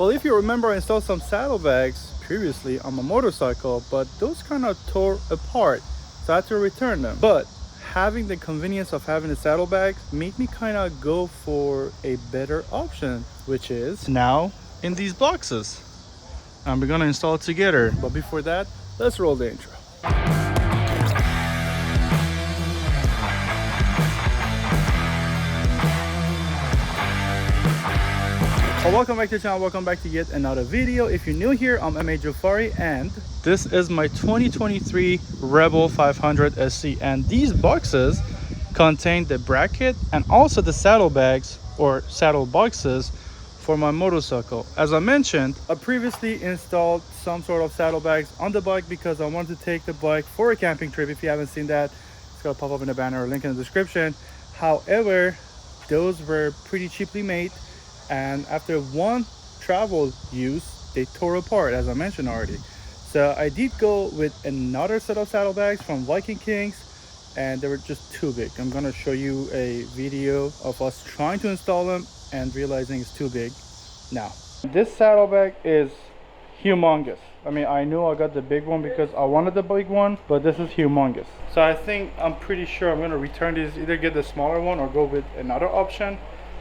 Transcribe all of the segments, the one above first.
Well, if you remember, I installed some saddlebags previously on my motorcycle, but those kind of tore apart, so I had to return them. But having the convenience of having the saddlebags made me kind of go for a better option, which is now in these boxes. And we're gonna install it together. But before that, let's roll the intro. Well, welcome back to the channel. Welcome back to yet another video. If you're new here, I'm Jafari, and this is my 2023 Rebel 500 SC. And these boxes contain the bracket and also the saddlebags or saddle boxes for my motorcycle. As I mentioned, I previously installed some sort of saddlebags on the bike because I wanted to take the bike for a camping trip. If you haven't seen that, it's gonna pop up in the banner or link in the description. However, those were pretty cheaply made, and after one travel use they tore apart, as I mentioned already. So I did go with another set of saddlebags from Viking Kings, and they were just too big. I'm gonna show you a video of us trying to install them and realizing it's too big. Now this saddlebag is humongous. I mean, I knew I got the big one because I wanted the big one, but this is humongous. So I'm pretty sure I'm gonna return these, either get the smaller one or go with another option.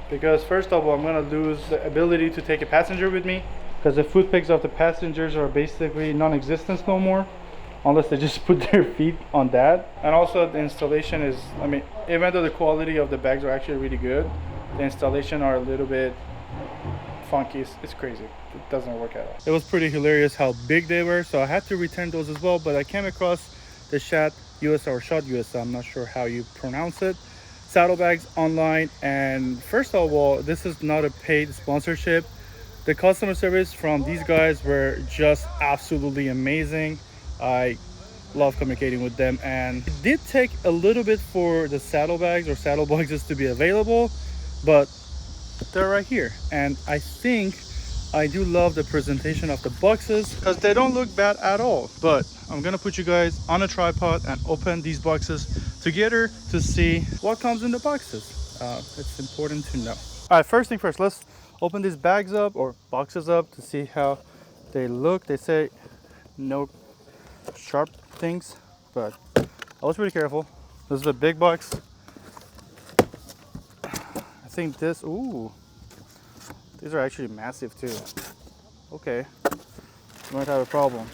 Because first of all, I'm gonna lose the ability to take a passenger with me, because the foot pegs of the passengers are basically non-existent no more, unless they just put their feet on that. And also the installation is, I mean, even though the quality of the bags are actually really good, the installation are a little bit funky. It's crazy. It doesn't work at all. It was pretty hilarious how big they were, so I had to return those as well. But I came across the SHAD USA or SHAD USA, I'm not sure how you pronounce it, saddlebags online. And first of all, this is not a paid sponsorship. The customer service from these guys were just absolutely amazing. I love communicating with them, and it did take a little bit for the saddlebags or saddle boxes to be available, but they're right here. And I think I do love the presentation of the boxes because they don't look bad at all. But I'm gonna put you guys on a tripod and open these boxes together to see what comes in the boxes. It's important to know. All right, first thing first, let's open these bags up or boxes up to see how they look. They say no sharp things, but I was pretty careful. This is a big box. I think this, ooh, these are actually massive too. Okay, we might have a problem.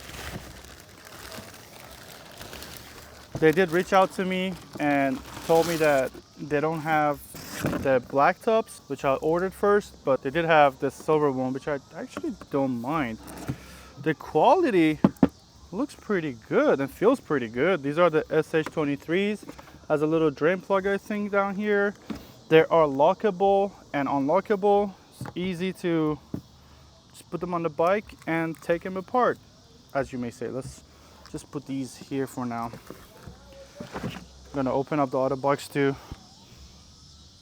They did reach out to me and told me that they don't have the black tops, which I ordered first, but they did have the silver one, which I actually don't mind. The quality looks pretty good and feels pretty good. These are the SH23s. Has a little drain plug, I think, down here. They are lockable and unlockable. It's easy to just put them on the bike and take them apart, as you may say. Let's just put these here for now. I'm gonna open up the other box too.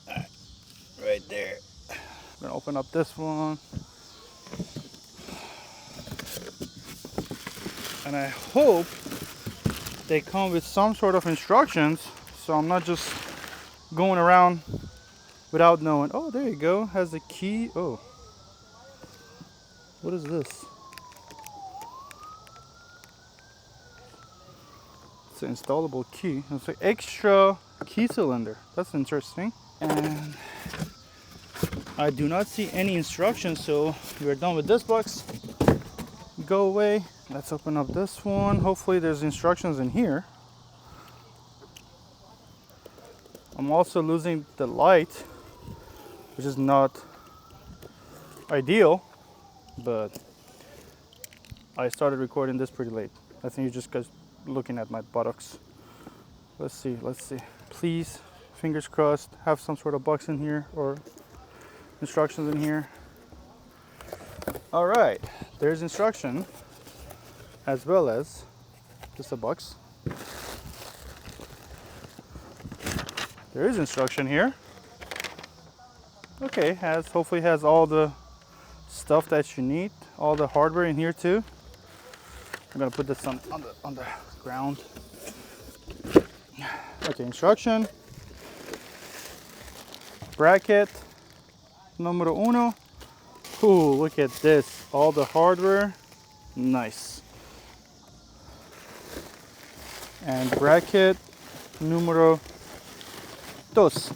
Right there. I'm gonna open up this one. And I hope they come with some sort of instructions, so I'm not just going around without knowing. Oh, there you go. Has a key. Oh, what is this? It's an installable key. It's an extra key cylinder. That's interesting. And I do not see any instructions, so we're done with this box. Go away. Let's open up this one. Hopefully there's instructions in here. I'm also losing the light, which is not ideal, but I started recording this pretty late. I think you just guys looking at my buttocks. Let's see. Please, fingers crossed, have some sort of box in here or instructions in here. All right, there's instruction, as well as just a box. There is instruction here. Okay, hopefully has all the stuff that you need, all the hardware in here too. I'm gonna put this on the ground. Okay, instruction. Bracket numero uno. Ooh, look at this. All the hardware. Nice. And bracket numero dos.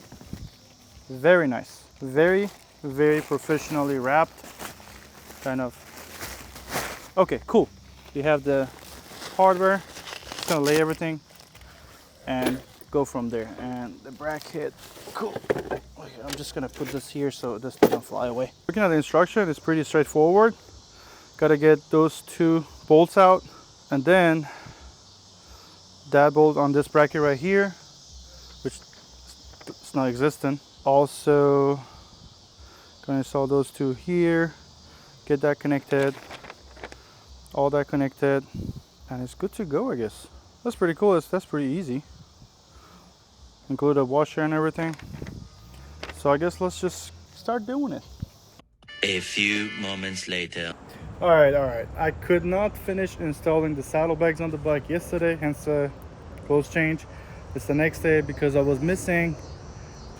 Very nice. Very, very professionally wrapped. Kind of. Okay, cool. You have the hardware. Just gonna lay everything and go from there. And the bracket, cool. Okay, I'm just gonna put this here so this doesn't fly away. Looking at the instruction, it's pretty straightforward. Gotta get those two bolts out, and then that bolt on this bracket right here, which is not existent. Also gonna install those two here, get that connected, all that connected, and it's good to go, I guess. That's pretty cool. That's pretty easy. Include a washer and everything. So I guess let's just start doing it. A few moments later. All right. I could not finish installing the saddlebags on the bike yesterday, hence the clothes change. It's the next day because I was missing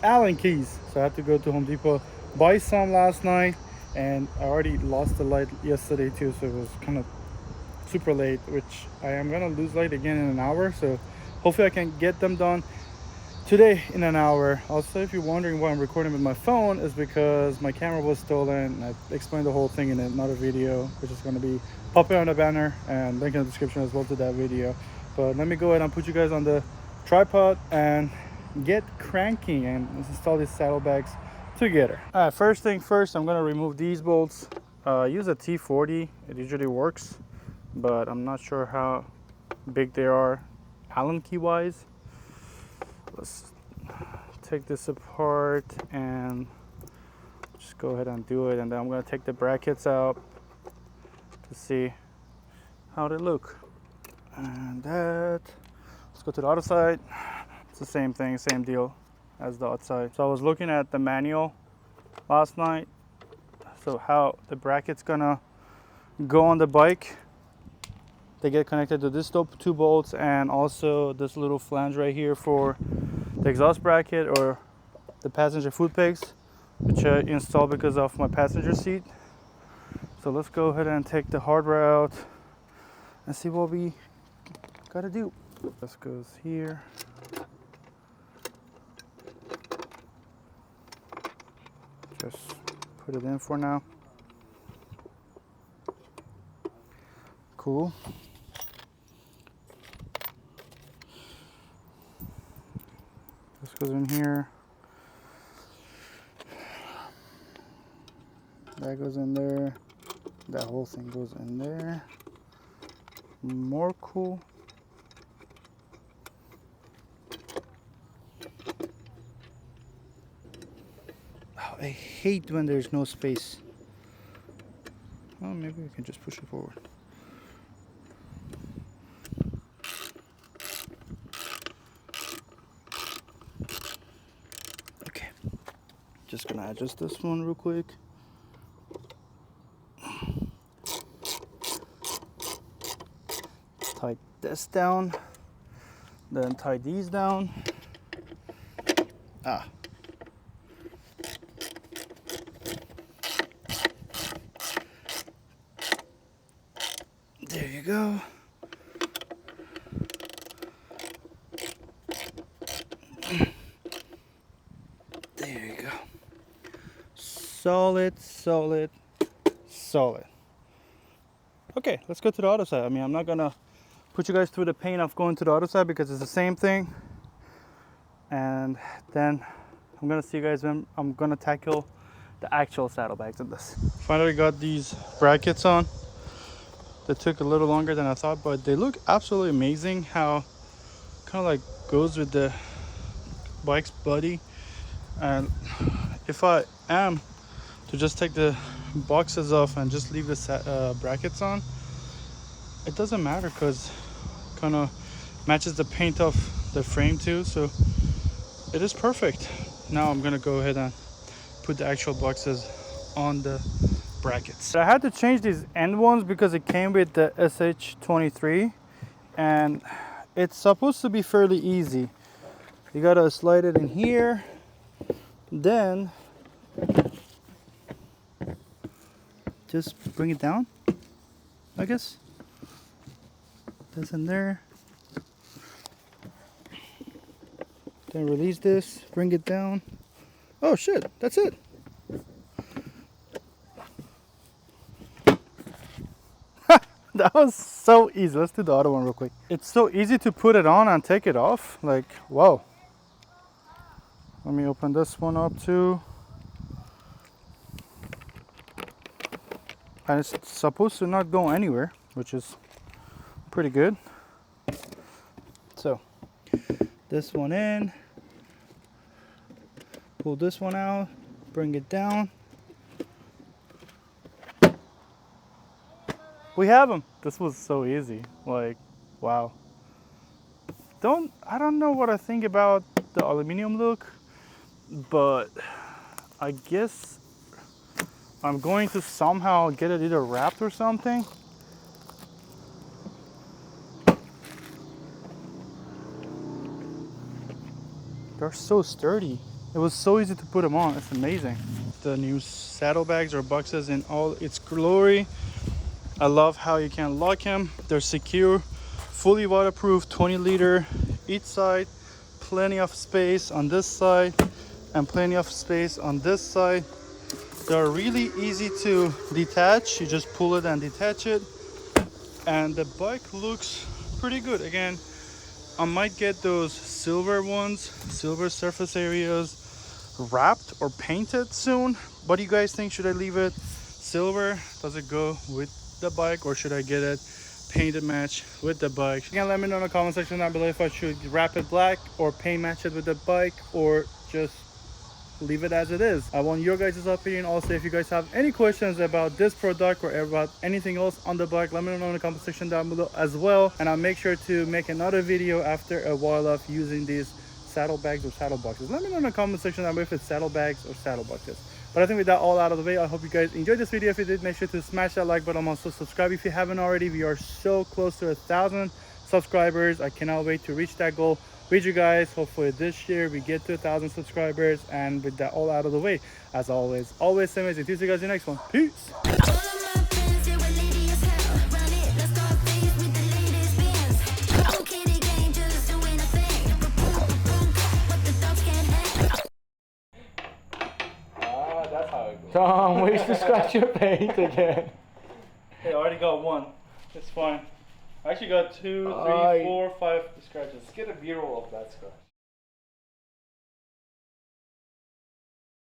Allen keys. So I had to go to Home Depot, buy some last night, and I already lost the light yesterday too, so it was kind of super late, which I am gonna lose light again in an hour. So hopefully I can get them done today in an hour. Also, if you're wondering why I'm recording with my phone, is because my camera was stolen. I explained the whole thing in another video, which is going to be popping on the banner and link in the description as well to that video. But let me go ahead and put you guys on the tripod and get cranking and install these saddlebags together. All right, first thing first, I'm going to remove these bolts. Use a T40. It usually works, but I'm not sure how big they are Allen key wise. Let's take this apart and just go ahead and do it, and then I'm going to take the brackets out to see how they look. And that, let's go to the other side. It's the same thing, same deal as the outside. So I was looking at the manual last night, so how the bracket's gonna go on the bike. They get connected to this two bolts and also this little flange right here for the exhaust bracket or the passenger foot pegs, which I installed because of my passenger seat. So let's go ahead and take the hardware out and see what we gotta do. This goes here. Just put it in for now. Cool. This goes in here. That goes in there. That whole thing goes in there. More cool. Oh, I hate when there's no space. Oh, maybe we can just push it forward. Just gonna adjust this one real quick. Tie this down, then tie these down. There you go. There you go. Solid. Okay, let's go to the other side. I mean, I'm not gonna put you guys through the pain of going to the other side because it's the same thing. And then I'm gonna see you guys when I'm gonna tackle the actual saddlebags in this. Finally got these brackets on. They took a little longer than I thought, but they look absolutely amazing. How kind of like goes with the bike's body. And if I am to just take the boxes off and just leave the brackets on, it doesn't matter because kind of matches the paint of the frame too, so it is perfect. Now I'm gonna go ahead and put the actual boxes on the brackets. I had to change these end ones because it came with the SH23 and it's supposed to be fairly easy. You gotta slide it in here, then just bring it down, I guess. This in there. Then release this, bring it down. Oh shit, that's it. That was so easy. Let's do the other one real quick. It's so easy to put it on and take it off. Like, wow. Let me open this one up too. And it's supposed to not go anywhere, which is pretty good. So, this one in. Pull this one out. Bring it down. We have them. This was so easy. Like, wow. I don't know what I think about the aluminum look, but I guess I'm going to somehow get it either wrapped or something. They're so sturdy. It was so easy to put them on. It's amazing. The new saddlebags or boxes in all its glory. I love how you can lock them. They're secure, fully waterproof, 20 liter each side, plenty of space on this side and plenty of space on this side. They're really easy to detach. You just pull it and detach it. And the bike looks pretty good. Again, I might get those silver ones, silver surface areas wrapped or painted soon. What do you guys think? Should I leave it silver? Does it go with the bike, or should I get it painted match with the bike? Again, let me know in the comment section down below if I should wrap it black or paint match it with the bike, or just leave it as it is. I want your guys' opinion. Also, if you guys have any questions about this product or about anything else on the bike, let me know in the comment section down below as well, and I'll make sure to make another video after a while of using these saddlebags or saddle boxes. Let me know in the comment section down below if it's saddlebags or saddle boxes. But I think with that all out of the way, I hope you guys enjoyed this video. If you did, make sure to smash that like button. Also subscribe if you haven't already. We are so close to 1,000 subscribers. I cannot wait to reach that goal with you guys. Hopefully this year we get to 1,000 subscribers. And with that all out of the way, as always amazing. See you guys in the next one. Peace. Tom, ways to scratch your paint again. Hey, I already got one. It's fine. I actually got 2, 3, 4, 5 scratches. Let's get a B-roll of that scratch.